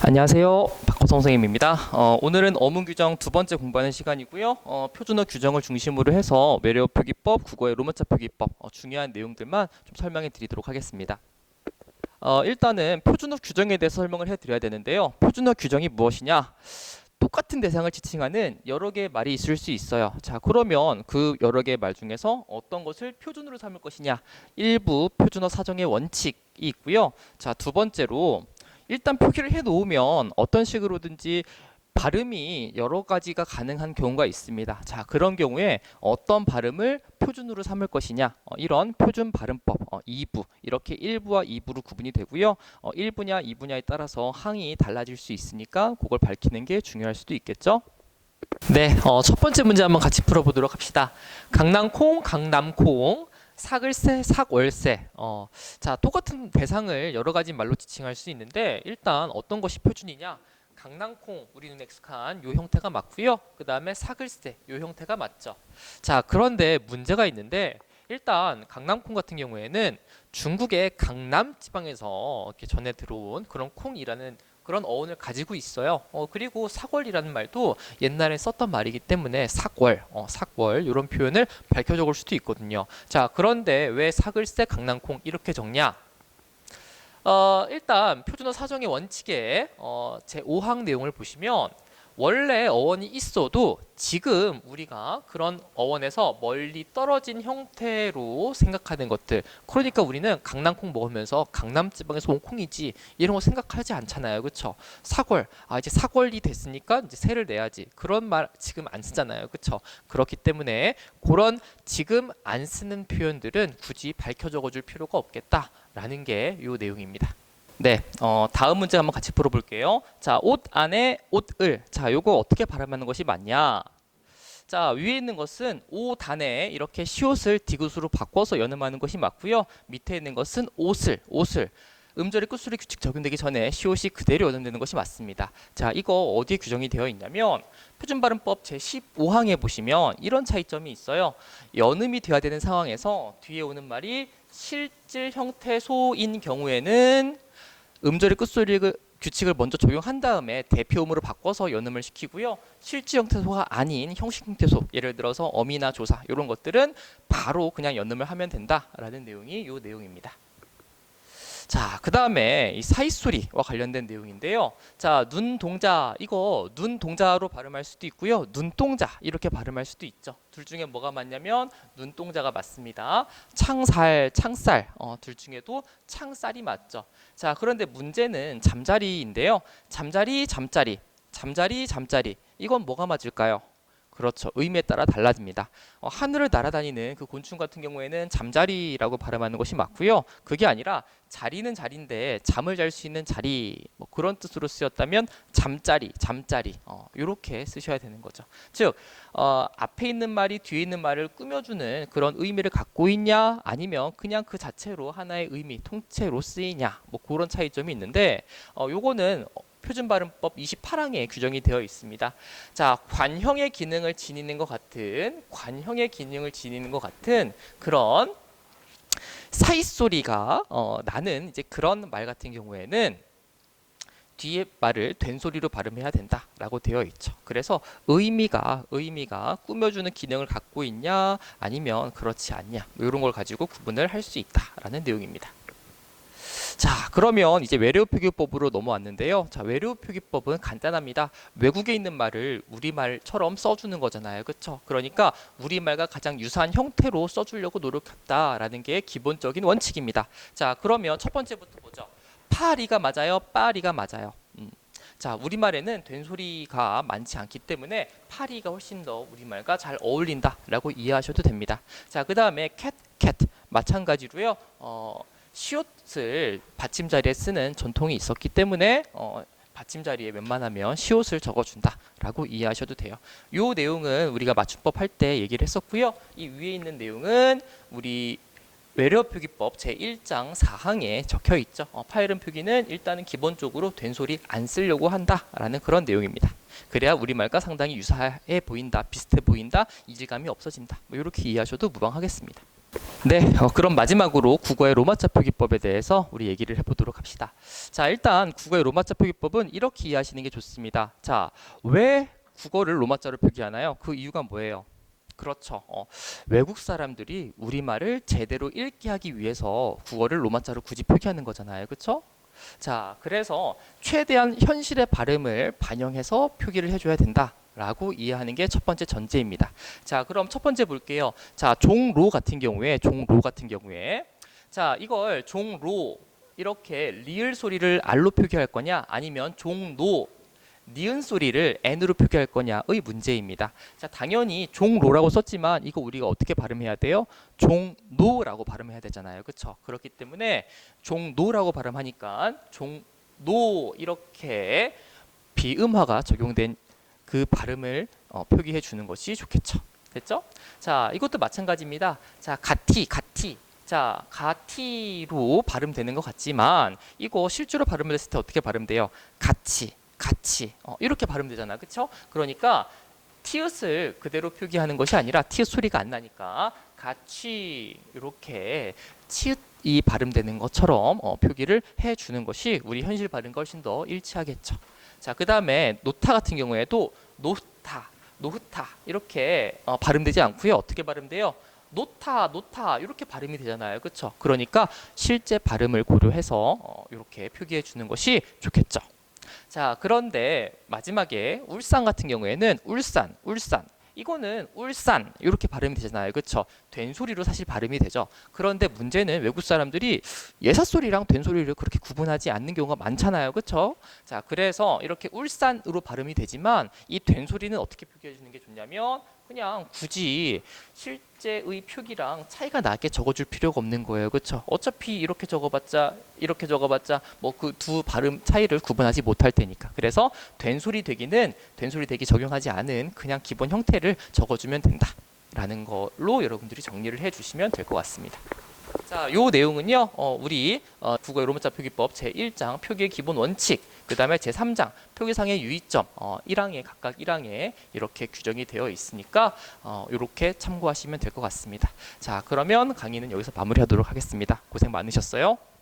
안녕하세요. 박호성 선생님입니다. 오늘은 어문 규정 두 번째 공부하는 시간이고요. 표준어 규정을 중심으로 해서 외래어 표기법, 국어의 로마자 표기법 중요한 내용들만 좀 설명해 드리도록 하겠습니다. 일단은 표준어 규정에 대해서 설명을 해드려야 되는데요. 표준어 규정이 무엇이냐? 똑같은 대상을 지칭하는 여러 개의 말이 있을 수 있어요. 자, 그러면 그 여러 개의 말 중에서 어떤 것을 표준으로 삼을 것이냐? 일부 표준어 사정의 원칙이 있고요. 자, 두 번째로 일단 표기를 해 놓으면 어떤 식으로든지 발음이 여러 가지가 가능한 경우가 있습니다. 자, 그런 경우에 어떤 발음을 표준으로 삼을 것이냐, 이런 표준 발음법 2부, 이렇게 1부와 2부로 구분이 되고요. 1부냐 2부냐에 따라서 항이 달라질 수 있으니까 그걸 밝히는 게 중요할 수도 있겠죠. 네, 첫 번째 문제 한번 같이 풀어보도록 합시다. 강낭콩, 강남콩, 사글세, 삭월세. 자, 똑같은 대상을 여러 가지 말로 지칭할 수 있는데 일단 어떤 것이 표준이냐? 강낭콩, 우리 눈에 익숙한 요 형태가 맞고요. 그 다음에 사글세, 요 형태가 맞죠. 자, 그런데 문제가 있는데 일단 강낭콩 같은 경우에는 중국의 강남 지방에서 이렇게 전해 들어온 그런 콩이라는 그런 어원을 가지고 있어요. 그리고 사월이라는 말도 옛날에 썼던 말이기 때문에 사월, 사월 이런 표현을 밝혀 적을 수도 있거든요. 자, 그런데 왜 사글세 강낭콩 이렇게 적냐? 일단 표준어 사정의 원칙에 제5항 내용을 보시면 원래 어원이 있어도 지금 우리가 그런 어원에서 멀리 떨어진 형태로 생각하는 것들, 그러니까 우리는 강낭콩 먹으면서 강남지방에서 온 콩이지 이런 거 생각하지 않잖아요. 그쵸? 사골, 이제 사골이 됐으니까 이제 세를 내야지, 그런 말 지금 안 쓰잖아요. 그쵸? 그렇기 때문에 그런 지금 안 쓰는 표현들은 굳이 밝혀 적어줄 필요가 없겠다라는 게 이 내용입니다. 네, 다음 문제 한번 같이 풀어볼게요. 자, 옷 안에 옷을. 자, 요거 어떻게 발음하는 것이 맞냐? 자, 위에 있는 것은 오단에 이렇게 시옷을 디귿으로 바꿔서 연음하는 것이 맞고요. 밑에 있는 것은 옷을. 음절의 끝소리 규칙 적용되기 전에 시옷이 그대로 연음되는 것이 맞습니다. 자, 이거 어디에 규정이 되어 있냐면 표준발음법 제15항에 보시면 이런 차이점이 있어요. 연음이 돼야 되는 상황에서 뒤에 오는 말이 실질 형태소인 경우에는 음절의 끝소리 규칙을 먼저 적용한 다음에 대표음으로 바꿔서 연음을 시키고요. 실질 형태소가 아닌 형식 형태소, 예를 들어서 어미나 조사 이런 것들은 바로 그냥 연음을 하면 된다라는 내용이 이 내용입니다. 자, 그 다음에 이 사이소리와 관련된 내용인데요. 자, 눈동자, 이거 눈동자로 발음할 수도 있고요. 눈동자 이렇게 발음할 수도 있죠. 둘 중에 뭐가 맞냐면 눈동자가 맞습니다. 창살, 둘 중에도 창살이 맞죠. 자, 그런데 문제는 잠자리인데요. 잠자리, 잠자리. 이건 뭐가 맞을까요? 그렇죠. 의미에 따라 달라집니다. 하늘을 날아다니는 그 곤충 같은 경우에는 잠자리라고 발음하는 것이 맞고요. 그게 아니라 자리는 자리인데 잠을 잘 수 있는 자리, 뭐 그런 뜻으로 쓰였다면 잠자리 이렇게 쓰셔야 되는 거죠. 즉 앞에 있는 말이 뒤에 있는 말을 꾸며주는 그런 의미를 갖고 있냐, 아니면 그냥 그 자체로 하나의 의미, 통째로 쓰이냐, 뭐 그런 차이점이 있는데 요거는 표준발음법 28항에 규정이 되어 있습니다. 자, 관형의 기능을 지니는 것 같은 그런 사이소리가 나는 이제 그런 말 같은 경우에는 뒤에 말을 된소리로 발음해야 된다라고 되어 있죠. 그래서 의미가 꾸며주는 기능을 갖고 있냐, 아니면 그렇지 않냐, 이런 걸 가지고 구분을 할 수 있다라는 내용입니다. 자, 그러면 이제 외래어 표기법으로 넘어왔는데요. 자, 외래어 표기법은 간단합니다. 외국에 있는 말을 우리말처럼 써주는 거잖아요. 그렇죠? 그러니까 우리말과 가장 유사한 형태로 써주려고 노력했다라는 게 기본적인 원칙입니다. 자, 그러면 첫 번째부터 보죠. 파리가 맞아요? 빠리가 맞아요? 자, 우리말에는 된소리가 많지 않기 때문에 파리가 훨씬 더 우리말과 잘 어울린다라고 이해하셔도 됩니다. 자, 그 다음에 캣 마찬가지로요. 시옷을 받침자리에 쓰는 전통이 있었기 때문에 받침자리에 웬만하면 시옷을 적어준다라고 이해하셔도 돼요. 이 내용은 우리가 맞춤법 할 때 얘기를 했었고요. 이 위에 있는 내용은 우리 외래어 표기법 제1장 4항에 적혀 있죠. 파일음 표기는 일단은 기본적으로 된소리 안 쓰려고 한다라는 그런 내용입니다. 그래야 우리말과 상당히 유사해 보인다, 비슷해 보인다, 이질감이 없어진다. 뭐 이렇게 이해하셔도 무방하겠습니다. 네, 그럼 마지막으로 국어의 로마자 표기법에 대해서 우리 얘기를 해보도록 합시다. 자, 일단 국어의 로마자 표기법은 이렇게 이해하시는 게 좋습니다. 자, 왜 국어를 로마자로 표기하나요? 그 이유가 뭐예요? 그렇죠. 외국 사람들이 우리말을 제대로 읽게 하기 위해서 국어를 로마자로 굳이 표기하는 거잖아요. 그렇죠? 자, 그래서 최대한 현실의 발음을 반영해서 표기를 해줘야 된다. 라고 이해하는 게 첫 번째 전제입니다. 자, 그럼 첫 번째 볼게요. 자, 종로 같은 경우에, 자, 이걸 종로 이렇게 리을 소리를 R로 표기할 거냐, 아니면 종노 니은 소리를 N으로 표기할 거냐의 문제입니다. 자, 당연히 종로라고 썼지만 이거 우리가 어떻게 발음해야 돼요? 종노라고 발음해야 되잖아요. 그렇죠? 그렇기 때문에 종노라고 발음하니까 종노 이렇게 비음화가 적용된 그 발음을 표기해 주는 것이 좋겠죠. 됐죠? 자, 이것도 마찬가지입니다. 자, 가티. 자, 가티로 발음되는 것 같지만 이거 실제로 발음을 했을 때 어떻게 발음돼요? 같이. 이렇게 발음되잖아. 그렇죠? 그러니까 티읕을 그대로 표기하는 것이 아니라 티읕 소리가 안 나니까 같이 이렇게 치읓이 발음되는 것처럼 표기를 해 주는 것이 우리 현실 발음과 훨씬 더 일치하겠죠. 자, 그 다음에 노타 같은 경우에도 노흐타 이렇게 발음되지 않고요. 어떻게 발음돼요? 노타 이렇게 발음이 되잖아요. 그렇죠? 그러니까 실제 발음을 고려해서 이렇게 표기해 주는 것이 좋겠죠. 자, 그런데 마지막에 울산 같은 경우에는 울산 이거는 울산 이렇게 발음이 되잖아요. 그렇죠? 된 소리로 사실 발음이 되죠. 그런데 문제는 외국 사람들이 예사 소리랑 된 소리를 그렇게 구분하지 않는 경우가 많잖아요. 그렇죠? 자, 그래서 이렇게 울산으로 발음이 되지만 이 된 소리는 어떻게 표기해 주는 게 좋냐면 그냥 굳이 실제의 표기랑 차이가 나게 적어줄 필요가 없는 거예요. 그렇죠? 어차피 이렇게 적어봤자 뭐 그 두 발음 차이를 구분하지 못할 테니까. 그래서 된 소리 되기 적용하지 않은 그냥 기본 형태를 적어주면 된다라는 걸로 여러분들이 정리를 해주시면 될 것 같습니다. 자, 요 내용은요, 우리 국어의 로마자 표기법 제1장 표기의 기본 원칙, 그 다음에 제3장 표기상의 유의점, 1항에 각각 1항에 이렇게 규정이 되어 있으니까 이렇게 참고하시면 될 것 같습니다. 자, 그러면 강의는 여기서 마무리하도록 하겠습니다. 고생 많으셨어요.